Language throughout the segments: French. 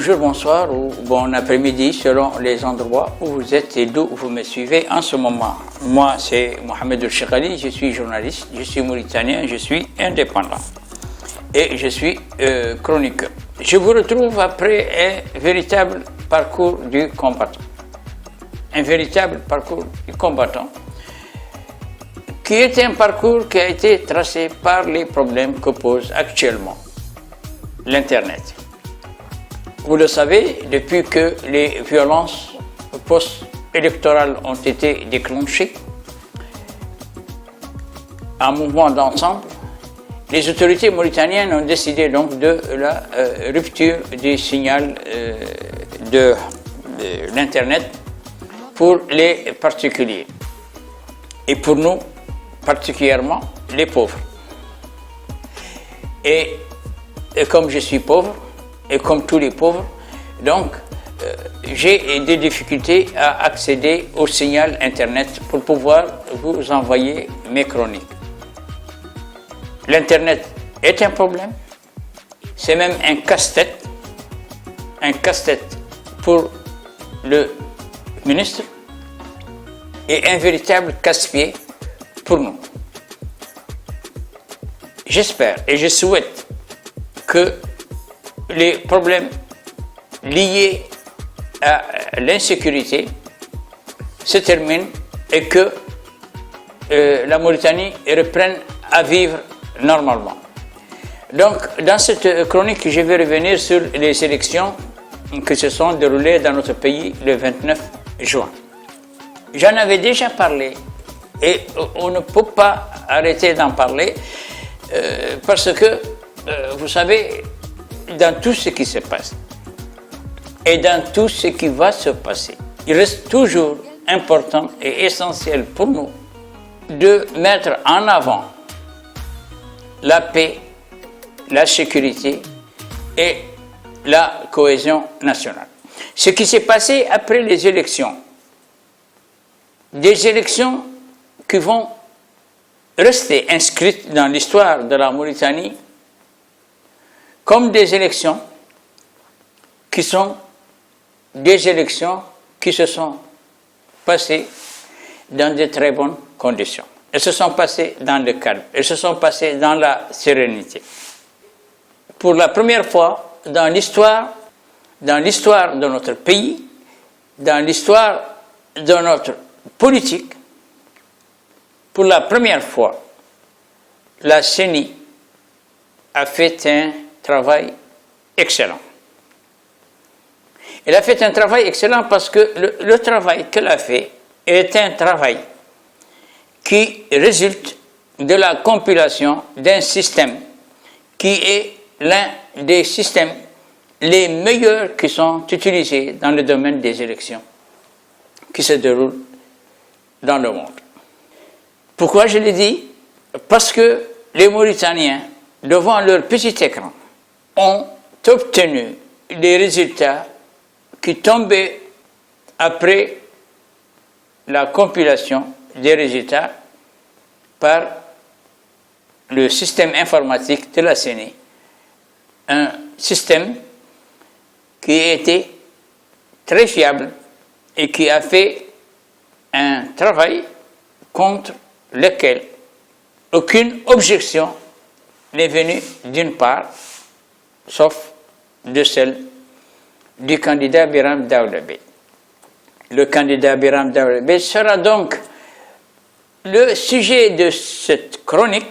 bonjour, bonsoir ou bon après-midi selon les endroits où vous êtes et d'où vous me suivez en ce moment. Moi, c'est Mohamed El-Cheghali, je suis journaliste, je suis mauritanien, je suis indépendant et je suis chroniqueur. Je vous retrouve après un véritable parcours du combattant. Un véritable parcours du combattant qui est un parcours qui a été tracé par les problèmes que pose actuellement l'Internet. Vous le savez, depuis que les violences post-électorales ont été déclenchées, un mouvement d'ensemble, les autorités mauritaniennes ont décidé donc de la rupture du signal de l'Internet pour les particuliers et pour nous, particulièrement les pauvres. Et comme je suis pauvre, et comme tous les pauvres, donc j'ai des difficultés à accéder au signal Internet pour pouvoir vous envoyer mes chroniques. L'Internet est un problème, c'est même un casse-tête pour le ministre et un véritable casse-pied pour nous. J'espère et je souhaite que les problèmes liés à l'insécurité se terminent et que la Mauritanie reprenne à vivre normalement. Donc, dans cette chronique, je vais revenir sur les élections qui se sont déroulées dans notre pays le 29 juin. J'en avais déjà parlé et on ne peut pas arrêter d'en parler parce que, vous savez, dans tout ce qui se passe et dans tout ce qui va se passer, il reste toujours important et essentiel pour nous de mettre en avant la paix, la sécurité et la cohésion nationale. Ce qui s'est passé après les élections, des élections qui vont rester inscrites dans l'histoire de la Mauritanie comme des élections qui sont des élections qui se sont passées dans de très bonnes conditions. Elles se sont passées dans le calme, elles se sont passées dans la sérénité. Pour la première fois dans l'histoire de notre pays, dans l'histoire de notre politique, pour la première fois, la CENI a fait un travail excellent. Elle a fait un travail excellent parce que le travail qu'elle a fait est un travail qui résulte de la compilation d'un système qui est l'un des systèmes les meilleurs qui sont utilisés dans le domaine des élections qui se déroulent dans le monde. Pourquoi je l'ai dit? Parce que les Mauritaniens, devant leur petit écran, ont obtenu des résultats qui tombaient après la compilation des résultats par le système informatique de la CENI, un système qui a été très fiable et qui a fait un travail contre lequel aucune objection n'est venue d'une part, sauf de celle du candidat Biram Daoulabé. Le candidat Biram Daoulabé sera donc le sujet de cette chronique,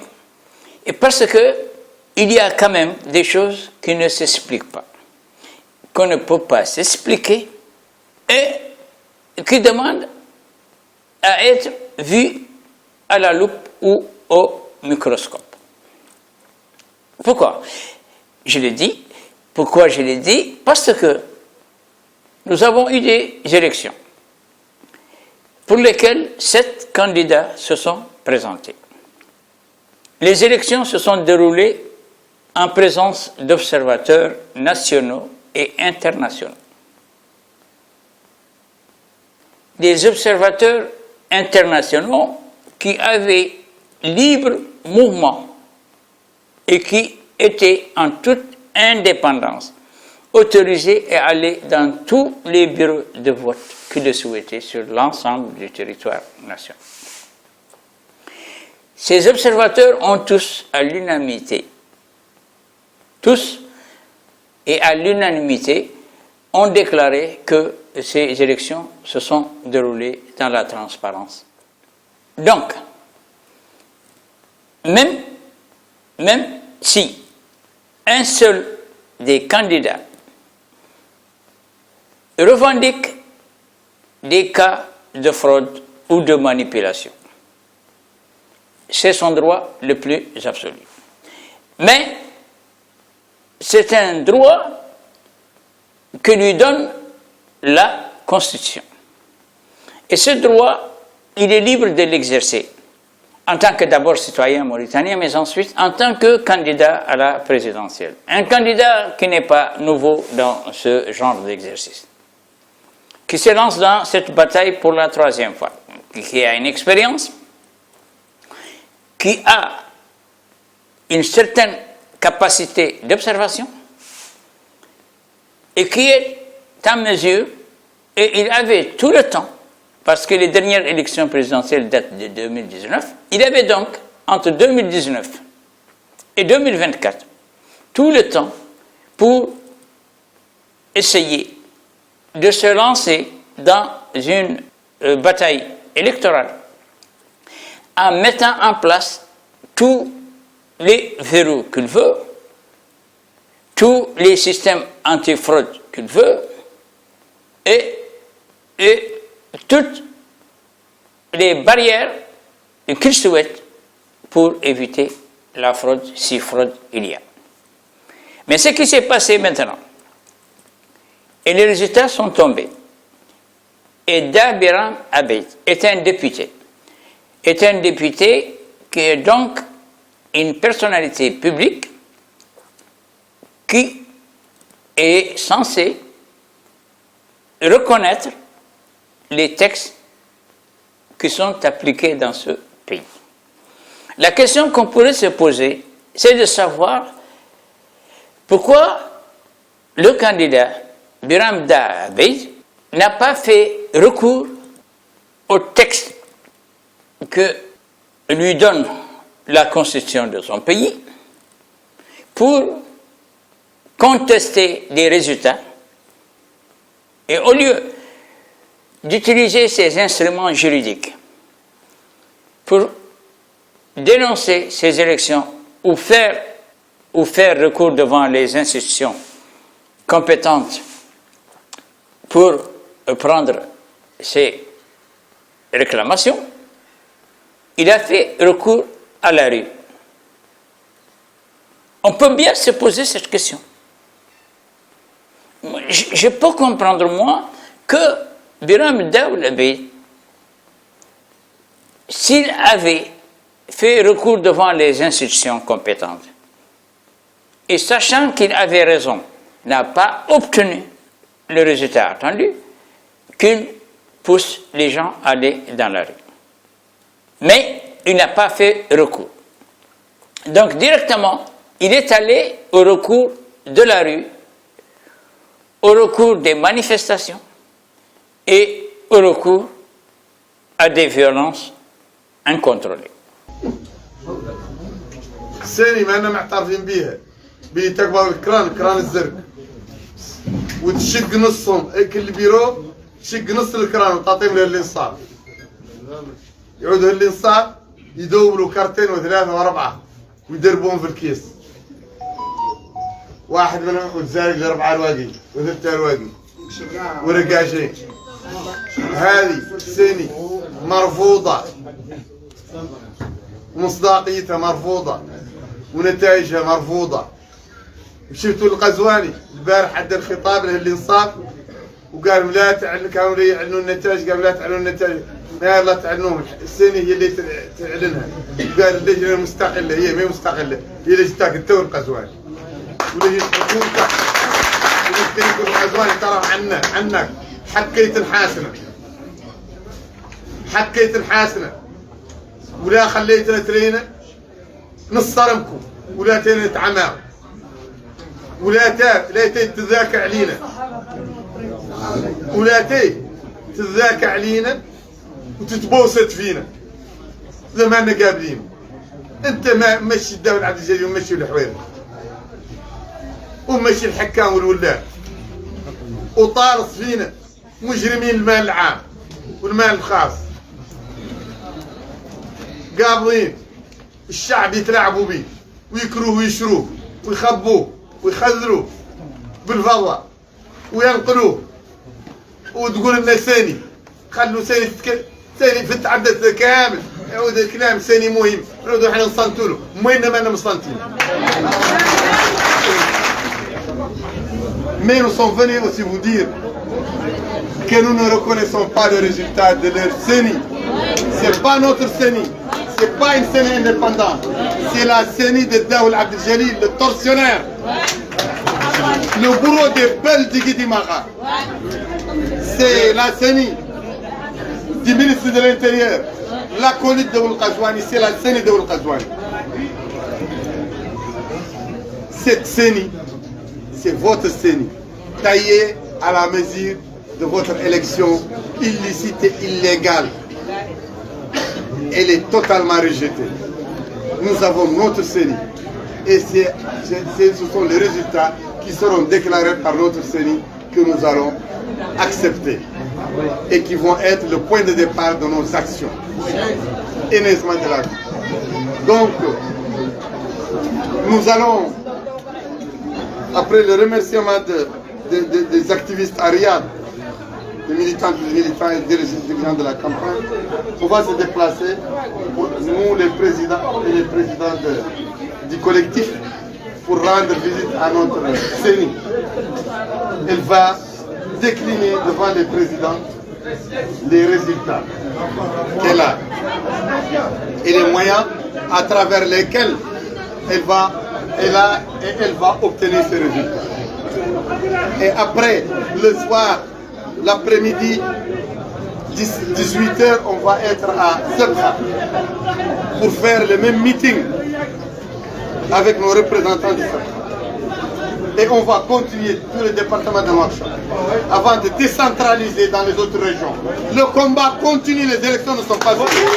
et parce qu'il y a quand même des choses qui ne s'expliquent pas, qu'on ne peut pas s'expliquer et qui demandent à être vues à la loupe ou au microscope. Pourquoi je l'ai dit? Pourquoi je l'ai dit? Parce que nous avons eu des élections pour lesquelles 7 candidats se sont présentés. Les élections se sont déroulées en présence d'observateurs nationaux et internationaux. Des observateurs internationaux qui avaient libre mouvement et qui étaient en toute indépendance autorisé à aller dans tous les bureaux de vote qu'il le souhaitait sur l'ensemble du territoire national. Ces observateurs ont tous, à l'unanimité, tous et à l'unanimité, ont déclaré que ces élections se sont déroulées dans la transparence. Donc, même si un seul des candidats revendique des cas de fraude ou de manipulation, c'est son droit le plus absolu. Mais c'est un droit que lui donne la Constitution. Et ce droit, il est libre de l'exercer en tant que d'abord citoyen mauritanien, mais ensuite en tant que candidat à la présidentielle. Un candidat qui n'est pas nouveau dans ce genre d'exercice, qui se lance dans cette bataille pour la troisième fois, qui a une expérience, qui a une certaine capacité d'observation et qui est en mesure, et il avait tout le temps, parce que les dernières élections présidentielles datent de 2019, il avait donc, entre 2019 et 2024, tout le temps pour essayer de se lancer dans une bataille électorale en mettant en place tous les verrous qu'il veut, tous les systèmes anti-fraude qu'il veut, et toutes les barrières qu'il souhaite pour éviter la fraude, si fraude il y a. Mais ce qui s'est passé maintenant, et les résultats sont tombés, et Dabiram Abeid est un député qui est donc une personnalité publique qui est censée reconnaître les textes qui sont appliqués dans ce pays. La question qu'on pourrait se poser, c'est de savoir pourquoi le candidat Biram Abeid n'a pas fait recours au texte que lui donne la constitution de son pays pour contester des résultats, et au lieu d'utiliser ces instruments juridiques pour dénoncer ces élections ou faire recours devant les institutions compétentes pour prendre ces réclamations, il a fait recours à la rue. On peut bien se poser cette question. Je peux comprendre, moi, que Biram Abeid, s'il avait fait recours devant les institutions compétentes, et sachant qu'il avait raison, n'a pas obtenu le résultat attendu, qu'il pousse les gens à aller dans la rue. Mais il n'a pas fait recours. Donc directement, il est allé au recours de la rue, au recours des manifestations et au recours à des violences incontrôlées. الثاني ما أنا معترفين بيها بلي تكبر الكران الزرق وتشق نصهم كل بيرو تشق نص الكران وتعطيهم للإنصاف يعودوا للإنصاف يدوروا كارتين وثلاثة وأربعة ويدربون في الكيس واحد منهم وتزارق لأربعة الواقي وثلاثة الواقي ورقاشين هذه الثاني مرفوضة ومصداقيتها مرفوضة ونتائجها مرفوضة. شفتوا القزواني البارح حد الخطاب له الانصاف وقال لا تعلن، كانوا يعلنوا النتائج، قال لا تعلنوا النتائج، ما لا تعلنوهم، السنة هي اللي تعلنها. قال اللجنة المستقلة هي ما مستقلة، هي لجنة الدور القزواني ولجنة الحكومة ولجنة القزواني ترى عنك حكيت حاسنة، حكيت حاسنة ولا خليتنا ترينا نصرمكم ولا ترينا تعماهم. ولا تتذاكى علينا، ولا تتذاكى علينا وتتبوسط فينا زي ما احنا قابلين. انت ما مشي الدولة عبد الجليل ومشي الحويري ومشي الحكام والولاة وطارص فينا مجرمين المال العام والمال الخاص، قابضين الشعب يتلاعبوا به ويكروه ويشروه ويخبوه ويخذلوه بالفضة وينقلوه، وتقول لنا ثاني خلوا ثاني في التعدد كامل. يعود الكلام ثاني مهم، نعودوا احنا نصنتوا له، وين ما انا مصنتين. Mais nous sommes venus aussi vous dire que nous ne reconnaissons pas le résultat de leur CENI. C'est pas notre CENI, c'est pas une CENI indépendante, c'est la CENI de Daoul Abdel Jalil, le tortionnaire, le bourreau des belles de Guidimara. C'est la CENI du ministre de l'Intérieur, l'acolyte de Ould Ghazouani, c'est la CENI de Ould Ghazouani. Cette CENI, c'est votre CENI, taillée à la mesure de votre élection illicite et illégale. Elle est totalement rejetée. Nous avons notre CENI et ce sont les résultats qui seront déclarés par notre CENI que nous allons accepter et qui vont être le point de départ de nos actions. Honnêtement de la vie. Donc, nous allons, après le remerciement des activistes à Riyad, des militants et des dirigeants de la campagne, on va se déplacer, nous les présidents et les présidents du collectif, pour rendre visite à notre CENI. Elle va décliner devant les présidents les résultats qu'elle a et les moyens à travers lesquels elle va obtenir ces résultats. Et après, le soir, l'après-midi, 18h, on va être à Sebha pour faire le même meeting avec nos représentants du Sebha. Et on va continuer tout le département de Nouakchott avant de décentraliser dans les autres régions. Le combat continue, les élections ne sont pas finies.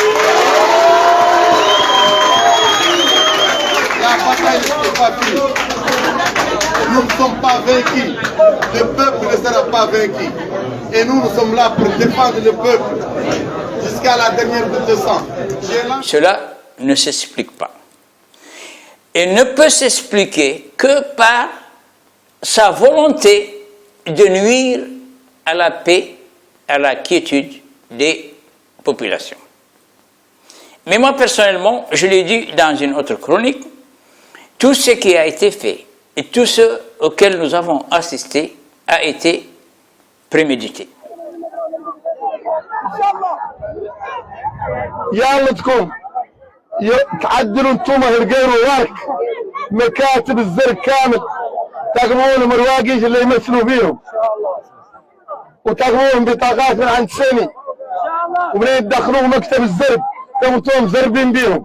La bataille n'est pas finie. Nous ne sommes pas vaincus. Le peuple ne sera pas vaincu. Et nous sommes là pour défendre le peuple jusqu'à la dernière goutte de sang. Cela ne s'explique pas. Et ne peut s'expliquer que par sa volonté de nuire à la paix, à la quiétude des populations. Mais moi, personnellement, je l'ai dit dans une autre chronique, tout ce qui a été fait et tout ce auquel nous avons assisté a été prémédité. يالتكم تعدلوا انتم هالقيروا وارك مكاتب الزر كامل تقبلون مرواقيش اللي يمثلوا فيهم وتقبلون بطاقات من عند سيني ومنين يدخلوا مكتب الزرب تموتون مزربين بيهم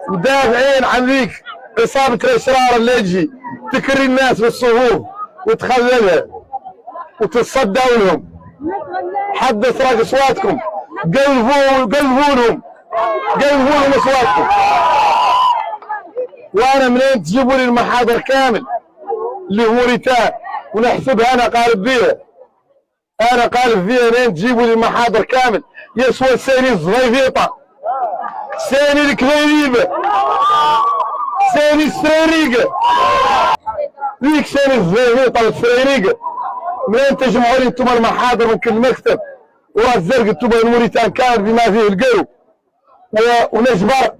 مدافعين عن ذيك عصابة الاشرار اللي تجي تكري الناس بالصفوف وتخذلها وتتصدوا لهم. حد سرق اصواتكم، قلبوا لهم اصواتكم. وانا منين تجيبوا لي المحاضر كامل اللي هو ريتان ونحسبها انا قالب فيها منين تجيبوا لي المحاضر كامل يسوى سيني الزفيفيطه سيني الكذيبه سيني السريريقه ذيك سيني الزفيفيطه والسريريقه. منين تجمعوا لي انتم المحاضر من كل مكتب وراس الزرق انتم الموريتان كامل بما فيه القرو ونجبر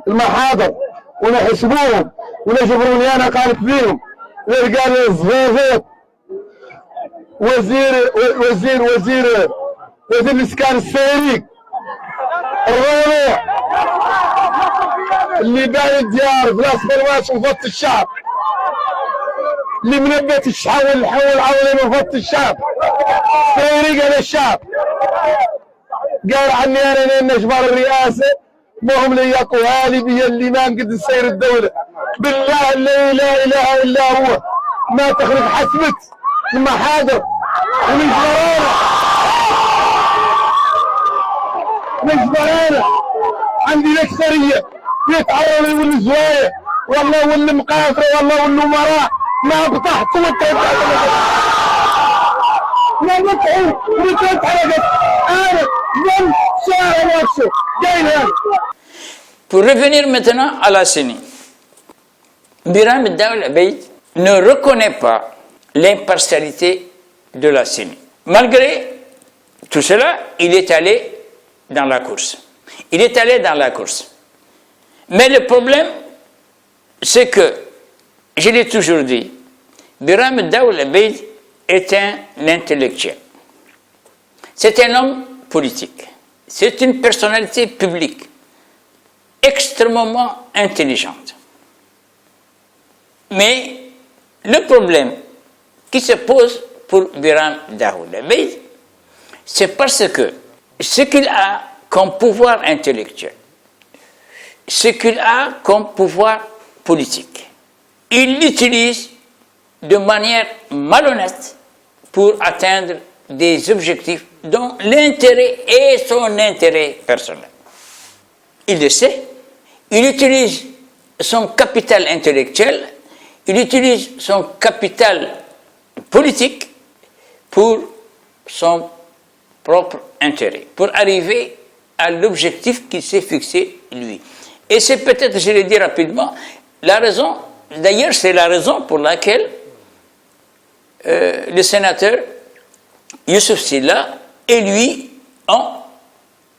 المحاضر ونحسبوهم ونجبروني انا قالت فيهم غير قال الزفيفيط وزير الاسكان السيريك الرابع اللي باعي الديار بلاص برواش وفط الشعب اللي منبت الشحاول الحول عولين وفط الشعب سيريك على الشعب قال عني انا نجبر الرئاسه ما هم لي طوالي بي اللي ما نقد نسير الدوله بالله لا اله الا هو ما تخرج حسبت المحاضر ونجبرانا عندي الأكثرية يتعرض يولي زوايا والله واللي مقاطرة والله واللي مراه ما بطحت ما بطحوا وثلاث حلقات أنا من شهر نفسه جاي هنا. Pour revenir maintenant à la CENI, Biram Daoul Abeid ne reconnaît pas l'impartialité de la CENI. Malgré tout cela, il est allé dans la course. Il est allé dans la course. Mais le problème, c'est que, je l'ai toujours dit, Biram Daoul Abeid est un intellectuel. C'est un homme politique. C'est une personnalité publique extrêmement intelligente. Mais le problème qui se pose pour Biram Daoul Abeid, c'est parce que ce qu'il a comme pouvoir intellectuel, ce qu'il a comme pouvoir politique, il l'utilise de manière malhonnête pour atteindre des objectifs dont l'intérêt est son intérêt personnel. Il le sait, il utilise son capital intellectuel, il utilise son capital politique pour son propre intérêt, pour arriver à l'objectif qu'il s'est fixé lui. Et c'est peut-être, je l'ai dit rapidement, la raison, d'ailleurs c'est la raison pour laquelle le sénateur Youssouf Sylla et lui ont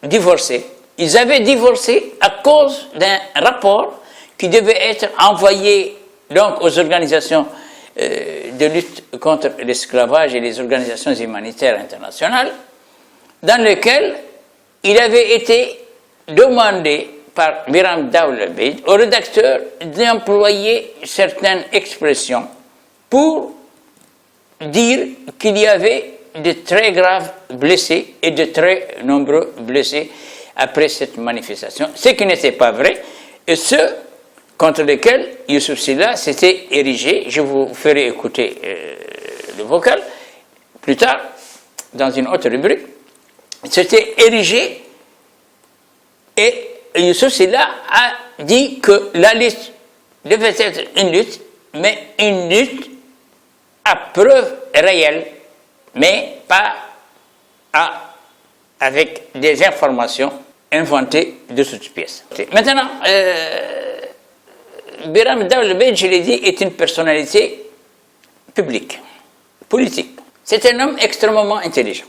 divorcé. Ils avaient divorcé à cause d'un rapport qui devait être envoyé donc aux organisations de lutte contre l'esclavage et les organisations humanitaires internationales, dans lequel il avait été demandé par Biram Daoul Abeid au rédacteur d'employer certaines expressions pour dire qu'il y avait de très graves blessés et de très nombreux blessés après cette manifestation, ce qui n'était pas vrai, et ce contre lequel Youssouf Sylla s'était érigé. Je vous ferai écouter le vocal plus tard, dans une autre rubrique. S'était érigé et Youssouf Sylla a dit que la lutte devait être une lutte, mais une lutte à preuve réelle, mais pas avec des informations inventées de toutes pièces. Maintenant, Biram Daoul Abeid, je l'ai dit, est une personnalité publique, politique. C'est un homme extrêmement intelligent.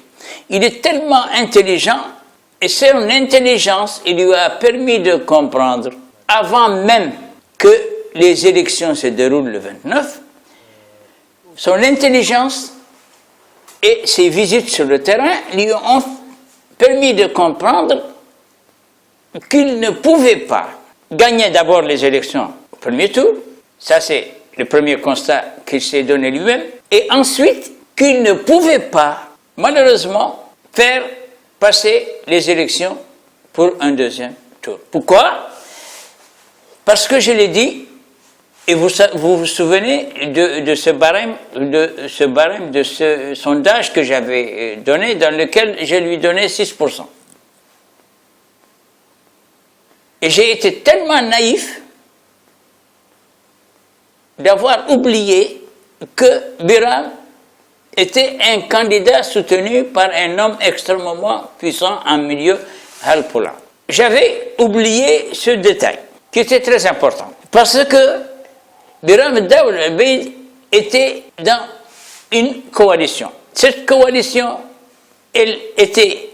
Il est tellement intelligent, et son intelligence, il lui a permis de comprendre, avant même que les élections se déroulent le 29, son intelligence et ses visites sur le terrain lui ont permis de comprendre qu'il ne pouvait pas gagner d'abord les élections au premier tour, ça c'est le premier constat qu'il s'est donné lui-même, et ensuite qu'il ne pouvait pas, malheureusement, faire passer les élections pour un deuxième tour. Pourquoi? Parce que je l'ai dit, et vous vous souvenez de ce barème, de ce sondage que j'avais donné, dans lequel je lui donnais 6%. Et j'ai été tellement naïf d'avoir oublié que Biram était un candidat soutenu par un homme extrêmement puissant en milieu Halpoula. J'avais oublié ce détail, qui était très important, parce que Biram Daoul Abeid était dans une coalition. Cette coalition, elle était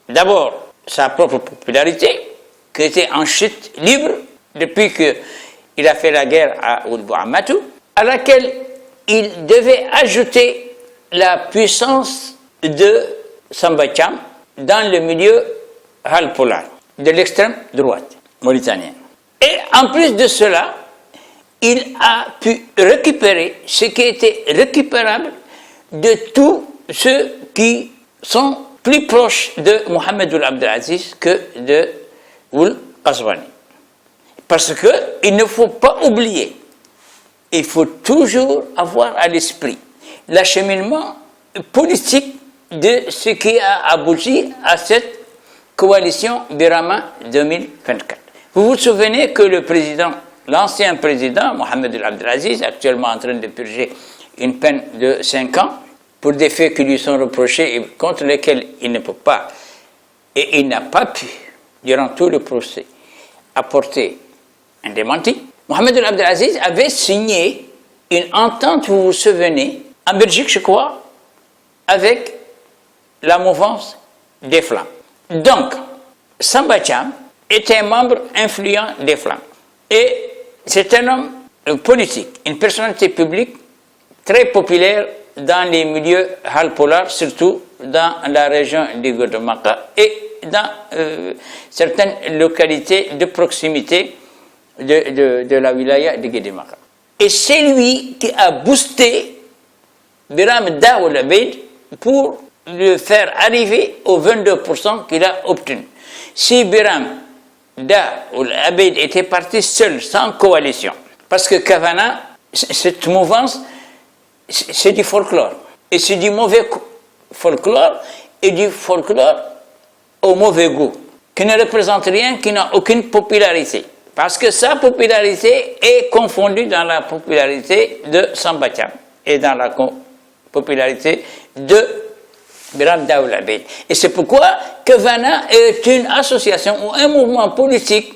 d'abord sa propre popularité, qui était en chute libre depuis qu'il a fait la guerre à Ould-Bouamatou, à laquelle il devait ajouter la puissance de Samba Thiam dans le milieu Halpoula, de l'extrême droite mauritanienne. Et en plus de cela, il a pu récupérer ce qui était récupérable de tous ceux qui sont plus proches de Mohamed Ould Abdelaziz que de Ould Ghazouani. Parce qu'il ne faut pas oublier, il faut toujours avoir à l'esprit l'acheminement politique de ce qui a abouti à cette coalition Birama 2024. Vous vous souvenez que l'ancien président, Mohamed Abdelaziz, actuellement en train de purger une peine de 5 ans, pour des faits qui lui sont reprochés et contre lesquels il ne peut pas, et il n'a pas pu, durant tout le procès, apporter un démenti. Mohamed Abdelaziz avait signé une entente, vous vous souvenez, en Belgique, je crois, avec la mouvance des Flammes. Donc, Samba Thiam était un membre influent des Flammes. Et c'est un homme politique, une personnalité publique très populaire dans les milieux halpolars, surtout dans la région du Godemaka et dans certaines localités de proximité de la wilaya de Guédemaka. Et c'est lui qui a boosté Biram Daoul Abeid pour le faire arriver aux 22% qu'il a obtenu. Si Biram Daoul Abeid était parti seul, sans coalition, parce que Kavana, cette mouvance, c'est du folklore. Et c'est du mauvais folklore, et du folklore au mauvais goût, qui ne représente rien, qui n'a aucune popularité. Parce que sa popularité est confondue dans la popularité de Samba Thiam et dans la popularité de Biram Daoul Abeid. Et c'est pourquoi Kavana est une association ou un mouvement politique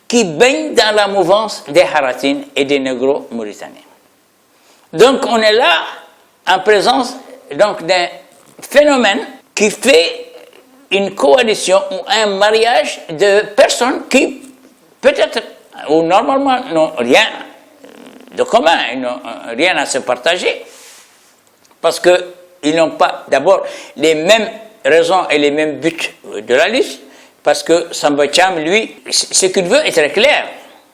qui baigne dans la mouvance des Haratines et des Négro-Mauritaniens. Donc on est là en présence d'un phénomène qui fait une coalition ou un mariage de personnes qui peut-être ou normalement n'ont rien de commun, ils n'ont rien à se partager, parce qu'ils n'ont pas d'abord les mêmes raisons et les mêmes buts de la liste, parce que Samba Thiam, lui, ce qu'il veut est très clair.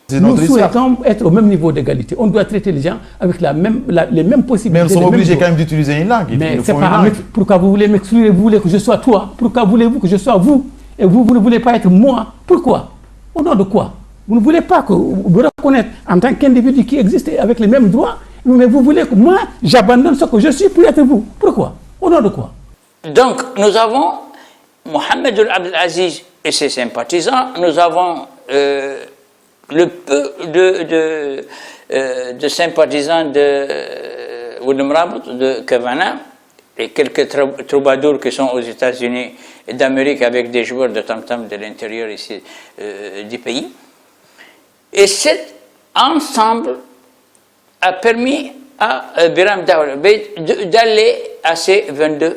Nous souhaitons être au même niveau d'égalité. On doit traiter les gens avec les mêmes possibilités. Mais nous sommes obligés quand même d'utiliser une langue. Mais c'est pas pourquoi vous voulez m'exclure et vous voulez que je sois toi? Pourquoi voulez-vous que je sois vous? Et vous ne voulez pas être moi? Pourquoi? Au nom de quoi? Vous ne voulez pas que vous reconnaître en tant qu'individu qui existe avec les mêmes droits, mais vous voulez que moi, j'abandonne ce que je suis pour être vous. Pourquoi? Au nom de quoi? Donc, nous avons Mohamed Abdelaziz et ses sympathisants, nous avons le peu de sympathisants de Oulim Rabout, de Kavana, et quelques troubadours qui sont aux États-Unis d'Amérique avec des joueurs de tam-tam de l'intérieur ici du pays. Et cet ensemble a permis à Biram Daoul Abeid d'aller à ces 22%.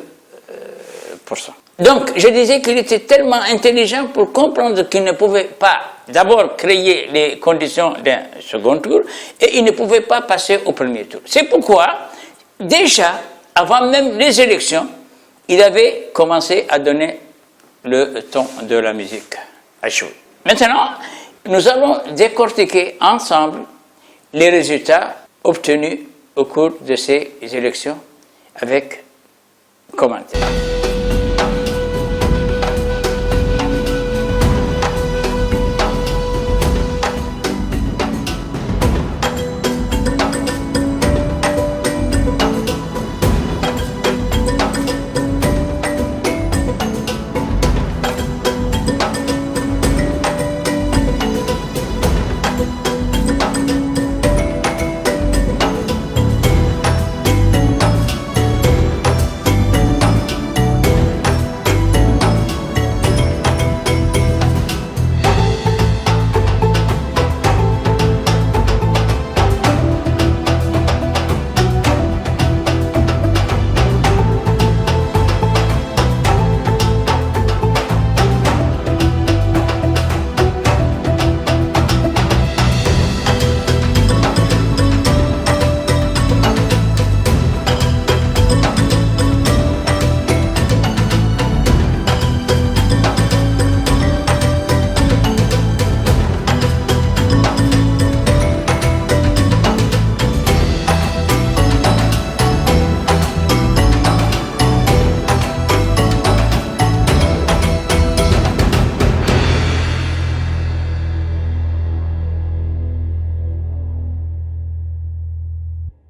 Donc, je disais qu'il était tellement intelligent pour comprendre qu'il ne pouvait pas d'abord créer les conditions d'un second tour et il ne pouvait pas passer au premier tour. C'est pourquoi, déjà, avant même les élections, il avait commencé à donner le ton de la musique à jouer. Maintenant, nous allons décortiquer ensemble les résultats obtenus au cours de ces élections avec commentaires.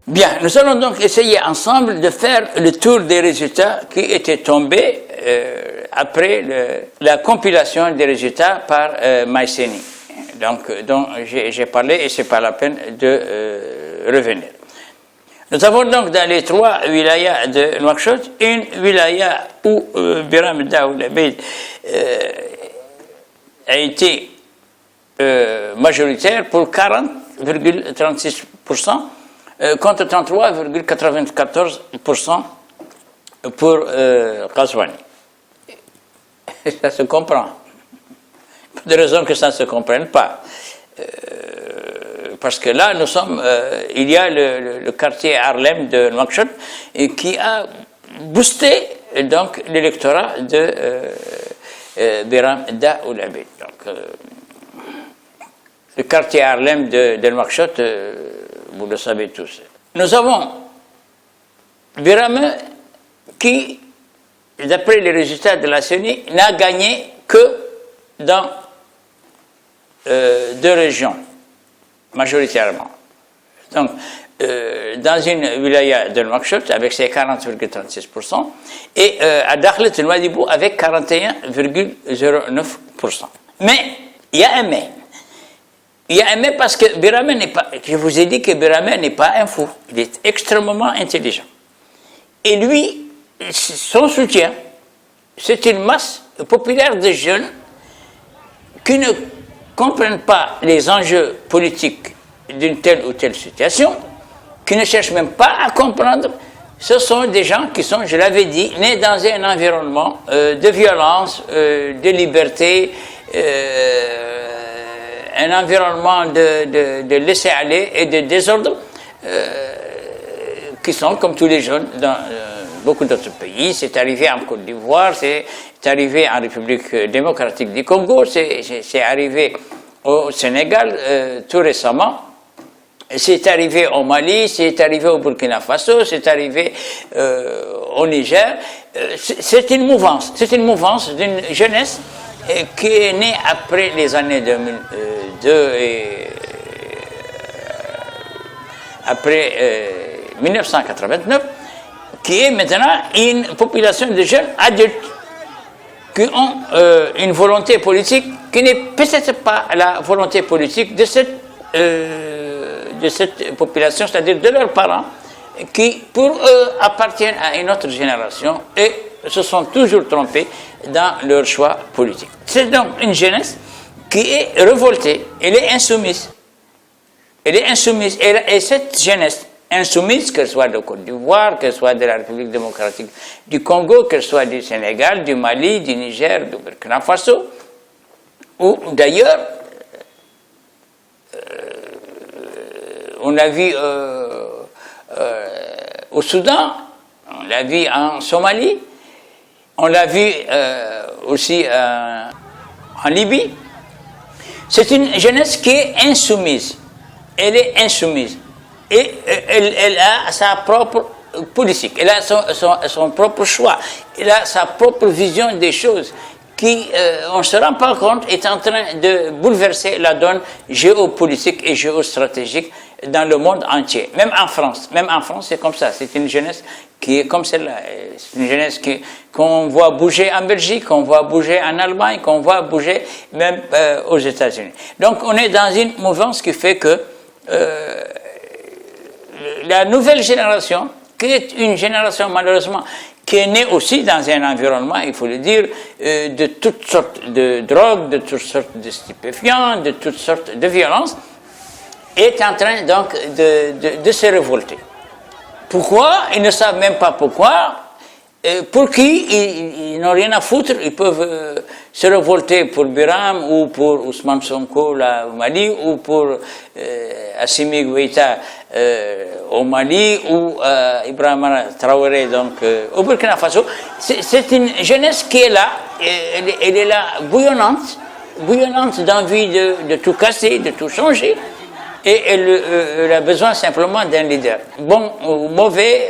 Bien, nous allons donc essayer ensemble de faire le tour des résultats qui étaient tombés après la compilation des résultats par Maïseni, donc dont j'ai parlé et c'est pas la peine de revenir. Nous avons donc dans les 3 wilayas de Nouakchott une wilaya où Biram Daoud Abeid a été majoritaire pour 40,36%. Contre 33,94% pour Ghazouani. Ça se comprend. Pas de raison que ça ne se comprenne pas. Parce que là, nous sommes, il y a le quartier Harlem de Nouakchott qui a boosté donc l'électorat de Biram Daoud Abeid. Donc, le quartier Harlem de Nouakchott, vous le savez tous. Nous avons Biram qui, d'après les résultats de la CENI, n'a gagné que dans 2 régions, majoritairement. Donc, dans une wilaya de Nouakchott avec ses 40,36% et à Dakhlet Nouadhibou avec 41,09%. Mais, il y a un mais. Il y a un mais parce que Biram n'est pas, je vous ai dit que Biram n'est pas un fou, il est extrêmement intelligent. Et lui, son soutien, c'est une masse populaire de jeunes qui ne comprennent pas les enjeux politiques d'une telle ou telle situation, qui ne cherchent même pas à comprendre. Ce sont des gens qui sont, je l'avais dit, nés dans un environnement de violence, de liberté, un environnement de laisser-aller et de désordre qui sont comme tous les jeunes dans beaucoup d'autres pays. C'est arrivé en Côte d'Ivoire, c'est arrivé en République démocratique du Congo, c'est arrivé au Sénégal tout récemment, c'est arrivé au Mali, c'est arrivé au Burkina Faso, c'est arrivé au Niger. C'est une mouvance d'une jeunesse qui est née après les années 2002 et après 1989, qui est maintenant une population de jeunes adultes qui ont une volonté politique qui n'est peut-être pas la volonté politique de cette population, c'est-à-dire de leurs parents, qui pour eux appartiennent à une autre génération et se sont toujours trompés dans leur choix politique. C'est donc une jeunesse qui est révoltée, elle est insoumise. Elle est insoumise. Et cette jeunesse insoumise, qu'elle soit de Côte d'Ivoire, qu'elle soit de la République démocratique du Congo, qu'elle soit du Sénégal, du Mali, du Niger, du Burkina Faso, ou d'ailleurs, on l'a vu au Soudan, on l'a vu en Somalie, on l'a vu aussi en Libye. C'est une jeunesse qui est insoumise. Elle est insoumise. Et elle a sa propre politique, elle a son propre choix, elle a sa propre vision des choses qui, on ne se rend pas compte, est en train de bouleverser la donne géopolitique et géostratégique dans le monde entier. Même en France, c'est comme ça. C'est une jeunesse qui est comme celle-là. C'est une jeunesse qu'on voit bouger en Belgique, qu'on voit bouger en Allemagne, qu'on voit bouger même aux États-Unis. Donc on est dans une mouvance qui fait que la nouvelle génération, qui est une génération malheureusement qui est née aussi dans un environnement, il faut le dire, de toutes sortes de drogues, de toutes sortes de stupéfiants, de toutes sortes de violences, est en train donc de se révolter. Pourquoi? Ils ne savent même pas pourquoi. Pour qui? Ils n'ont rien à foutre. Ils peuvent se révolter pour Biram ou pour Ousmane Sonko là, au Mali ou pour Assimi Goïta au Mali ou Ibrahima Traoré donc, au Burkina Faso. C'est une jeunesse qui est là. Elle est là bouillonnante d'envie de tout casser, de tout changer. Et elle a besoin simplement d'un leader. Bon ou mauvais,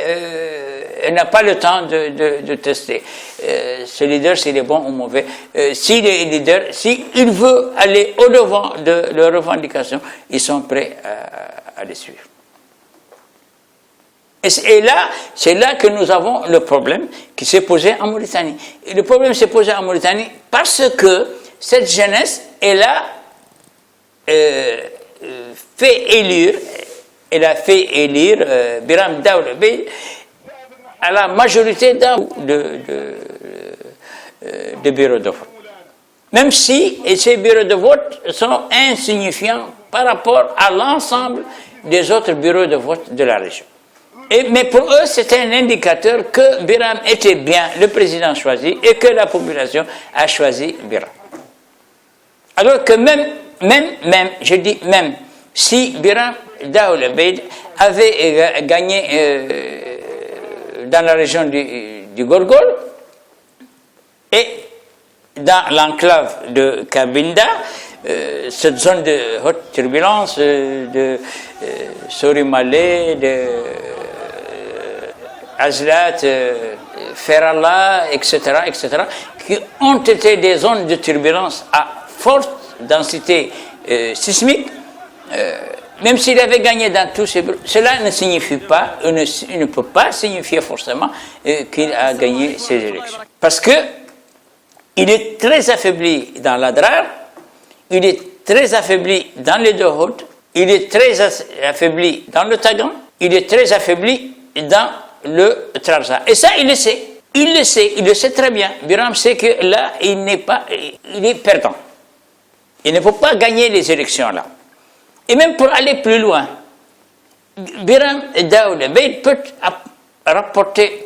elle n'a pas le temps de tester. Ce leader, s'il est bon ou mauvais. S'il est leader, s'il veut aller au-devant de leurs revendications, ils sont prêts à les suivre. Et là, c'est là que nous avons le problème qui s'est posé en Mauritanie. Et le problème s'est posé en Mauritanie parce que cette jeunesse, elle a fait élire Biram Daoula Bey à la majorité de bureaux de vote. Même si ces bureaux de vote sont insignifiants par rapport à l'ensemble des autres bureaux de vote de la région. Mais pour eux, c'était un indicateur que Biram était bien le président choisi et que la population a choisi Biram. Alors que même, si Biram Daoula Bey avait gagné dans la région du Gorgol et dans l'enclave de Cabinda, cette zone de haute turbulence de Sorimale, de Azlat, Ferala, etc., qui ont été des zones de turbulence à forte densité sismique, même s'il avait gagné dans tous ces bureaux, cela ne signifie pas, ne peut pas signifier forcément qu'il a gagné ces élections. Parce que il est très affaibli dans l'Adrar, il est très affaibli dans les Dohod, il est très affaibli dans le Tagan, il est très affaibli dans le Trarza. Et ça, il le sait. Il le sait très bien. Biram sait que là, il est perdant. Il ne peut pas gagner les élections là. Et même pour aller plus loin, Biram Daoula Bey peut rapporter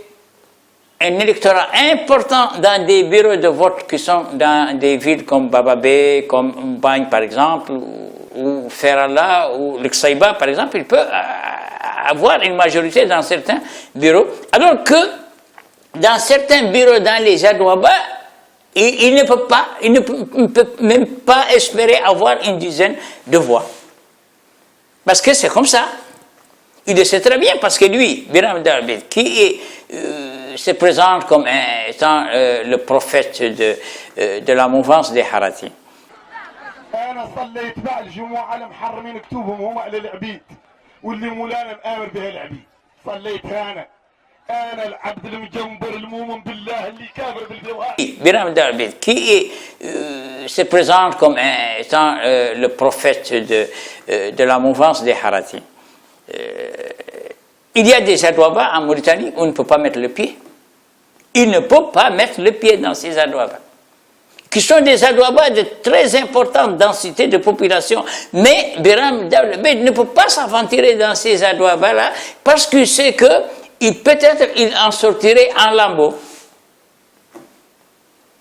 un électorat important dans des bureaux de vote qui sont dans des villes comme Bababé, comme Bagne par exemple, ou Ferala, ou Lexaïba par exemple. Il peut avoir une majorité dans certains bureaux, alors que dans certains bureaux dans les Adouaba, il ne peut même pas espérer avoir une dizaine de voix. Parce que c'est comme ça. Il le sait très bien, parce que lui, Biram Daoula Bey, qui se présente comme étant le prophète de la mouvance des Harati. Biram Daoula Bey, qui se présente comme étant le prophète de la mouvance des Harati. Il y a des adouabas en Mauritanie où on ne peut pas mettre le pied. Il ne peut pas mettre le pied dans ces adouabas, qui sont des adouabas de très importante densité de population. Mais Biram Daoula Bey ne peut pas s'aventurer dans ces adouabas-là parce qu'il sait que peut-être il en sortirait en lambeaux.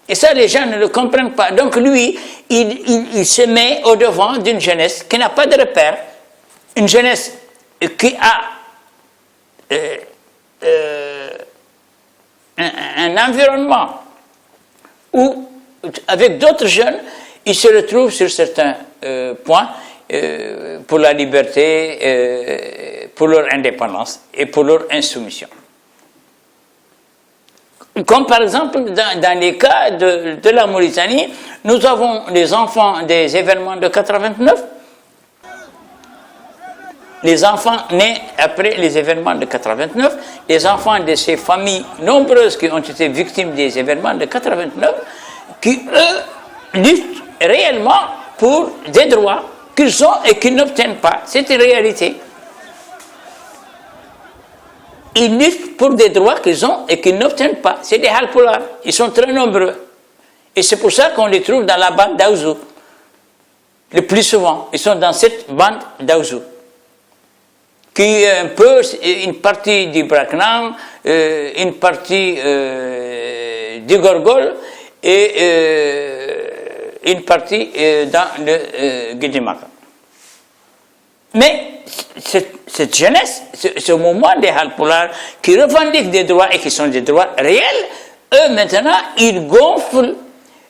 Et ça, les gens ne le comprennent pas. Donc lui, il se met au devant d'une jeunesse qui n'a pas de repère, une jeunesse qui a un environnement où, avec d'autres jeunes, ils se retrouvent sur certains points pour la liberté, pour leur indépendance et pour leur insoumission. Comme par exemple dans les cas de la Mauritanie, nous avons les enfants des événements de 89, les enfants nés après les événements de 89, les enfants de ces familles nombreuses qui ont été victimes des événements de 89, qui eux luttent réellement pour des droits qu'ils ont et qu'ils n'obtiennent pas. C'est une réalité. Ils luttent pour des droits qu'ils ont et qu'ils n'obtiennent pas. C'est des Halpulars. Ils sont très nombreux. Et c'est pour ça qu'on les trouve dans la bande d'Aouzou. Le plus souvent, ils sont dans cette bande d'Aouzou, qui est un peu une partie du Braknan, une partie du Gorgol et une partie dans le Guédimaka. Mais cette jeunesse, ce mouvement des Halpulars qui revendiquent des droits et qui sont des droits réels, eux maintenant, ils gonflent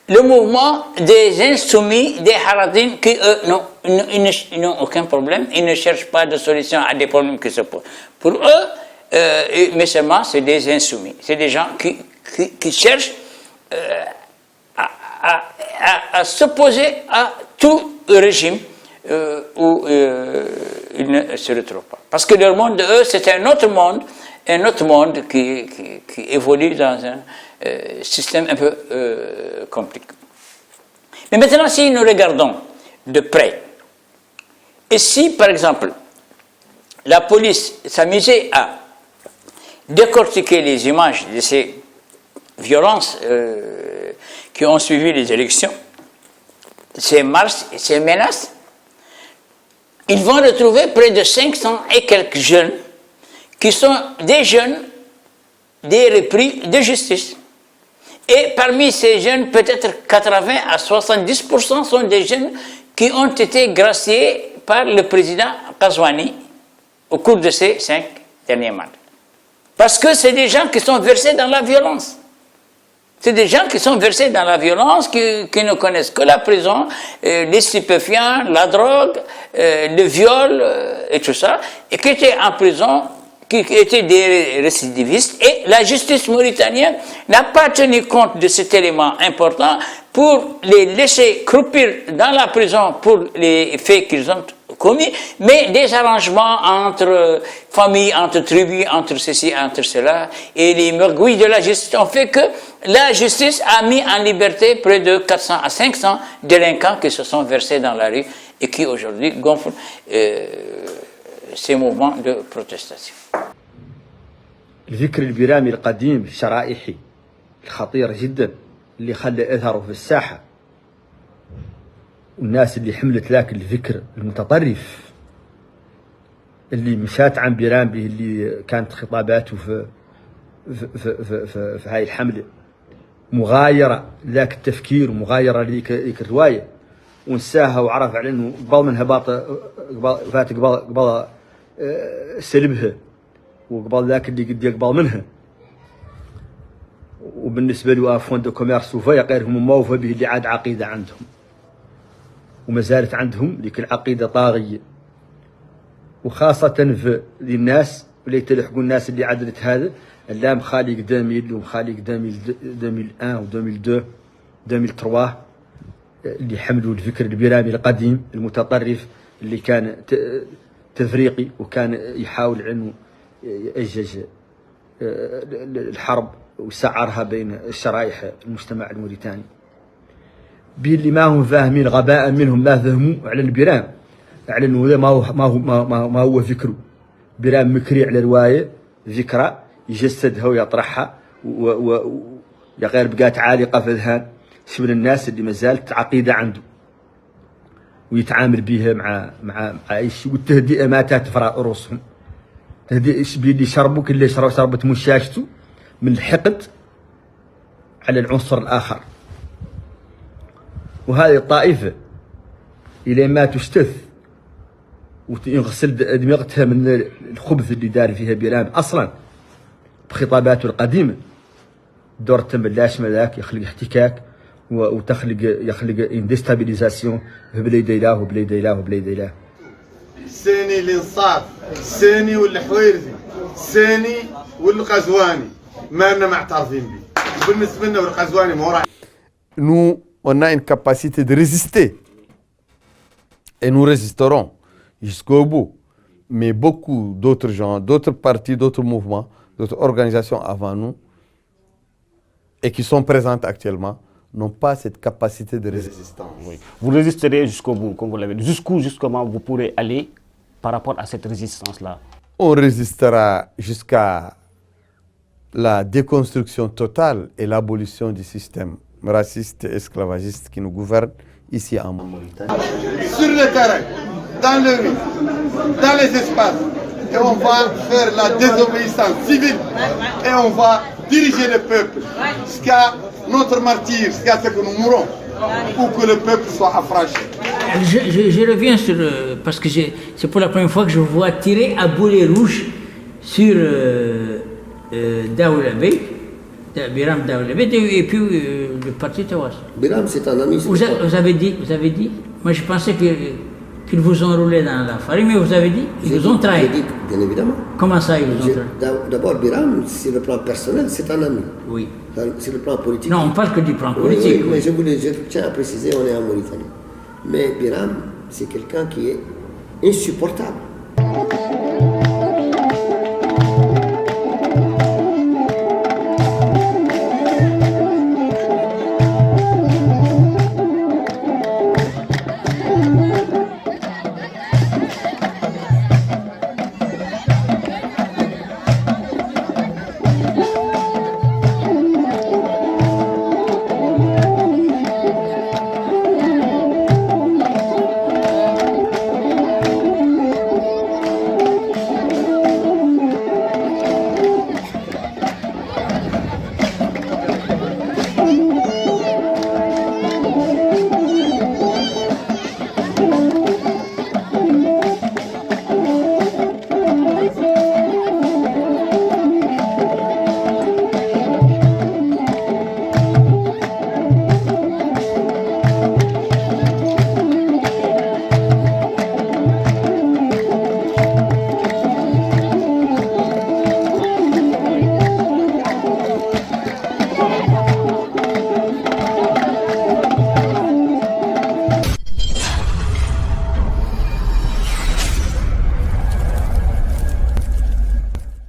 le mouvement des insoumis, des Haradines, qui eux, ils n'ont aucun problème, ils ne cherchent pas de solution à des problèmes qui se posent. Pour eux, mais seulement, c'est des insoumis, c'est des gens qui cherchent à s'opposer à tout régime où ils ne se retrouvent pas. Parce que leur monde de eux, c'est un autre monde un autre monde qui évolue dans un système un peu compliqué. Mais maintenant, si nous regardons de près, et si, par exemple, la police s'amusait à décortiquer les images de ces violences qui ont suivi les élections, ces marches, ces menaces, ils vont retrouver près de 500 et quelques jeunes qui sont des jeunes des repris de justice. Et parmi ces jeunes, peut-être 80 à 70% sont des jeunes qui ont été graciés par le président Ghazouani au cours de ces 5 derniers mois. Parce que c'est des gens qui sont versés dans la violence. C'est des gens qui sont versés dans la violence, qui ne connaissent que la prison, les stupéfiants, la drogue, le viol et tout ça, et qui étaient en prison, qui étaient des récidivistes. Et la justice mauritanienne n'a pas tenu compte de cet élément important pour les laisser croupir dans la prison pour les faits qu'ils ont commis, mais des arrangements entre familles, entre tribus, entre ceci, entre cela, et les mergouilles de la justice ont fait que la justice a mis en liberté près de 400 à 500 délinquants qui se sont versés dans la rue et qui aujourd'hui gonflent ces mouvements de protestation. الفكر البرامي القديم الشرائحي الخطير جدا اللي خلى اثره في الساحه والناس اللي حملت ذاك الفكر المتطرف اللي مشات عن بيرامبي اللي كانت خطاباته في هاي الحمله مغايره ذاك التفكير ومغايره لذيك الروايه ونساها وعرف على انه قبل منها قبل سلبها وقبل ذاك اللي قد يقبل منها. وبالنسبه له فون دو كوميرس وفيا غيرهم موفى به اللي عاد عقيده عندهم وما زالت عندهم ذيك العقيده طاغيه، وخاصه في الناس اللي تلحقوا الناس اللي عدلت هذا اللام خالق 2000 وخالق 2001 و 2002 2003 اللي حملوا الفكر البرامي القديم المتطرف اللي كان تفريقي وكان يحاول انه يأجج الحرب وسعرها بين الشرائح المجتمع الموريتاني. باللي ما هم فاهمين غباء منهم ما فهموا على البرام، على انه هذا ما هو فكره. برام مكري على روايه ذكرى يجسدها ويطرحها يا غير بقات عالقه في اذهان شبن الناس اللي ما زالت عقيده عنده ويتعامل بها مع اي شيء، والتهدئه ما تفرع رؤوسهم. تهدئه اللي شربوا كل اللي شربت مشاشته من الحقد على العنصر الاخر. وهذه الطائفه الى ما تجتث ويغسل دماغتها من الخبث اللي دار فيها بيرام اصلا بخطاباته القديمه. دور تم لاش ملاك يخلق احتكاك يخلق ديستابيليزاسيون بلي الله وبلي الله وبلي الله. الساني الانصاف، الساني والحويرثي، الساني والقزواني ما لنا معترفين به. وبالنسبه لنا والقزواني مورا. Nous, on a une capacité de résister. Et nous résisterons jusqu'au bout. Mais beaucoup d'autres gens, d'autres partis, d'autres mouvements, d'autres organisations avant nous, et qui sont présentes actuellement, n'ont pas cette capacité de résistance. Oui. Vous résisterez jusqu'au bout, comme vous l'avez dit. Jusqu'où vous pourrez aller par rapport à cette résistance-là? On résistera jusqu'à la déconstruction totale et l'abolition du système raciste et esclavagiste qui nous gouverne ici en Mauritanie. Sur le terrain, dans le rue, dans les espaces, et on va faire la désobéissance civile et on va diriger le peuple jusqu'à notre martyr, jusqu'à ce que nous mourons, pour que le peuple soit affranchi. Je reviens sur... parce que c'est pour la première fois que je vois tirer à boulet rouge sur Daoulabé, Biram Daoulabé, et puis le parti Tawas. Biram, c'est un ami. Vous avez dit. Moi, je pensais qu'ils vous ont roulé dans la farine, mais vous avez dit, ils vous ont trahi. J'ai dit, bien évidemment. Comment ça, ils vous ont trahi? D'abord, Biram, sur le plan personnel, c'est un ami. Oui. Sur le plan politique. Non, on parle que du plan politique. Oui, mais je tiens à préciser, on est en Mauritanie. Mais Biram, c'est quelqu'un qui est insupportable.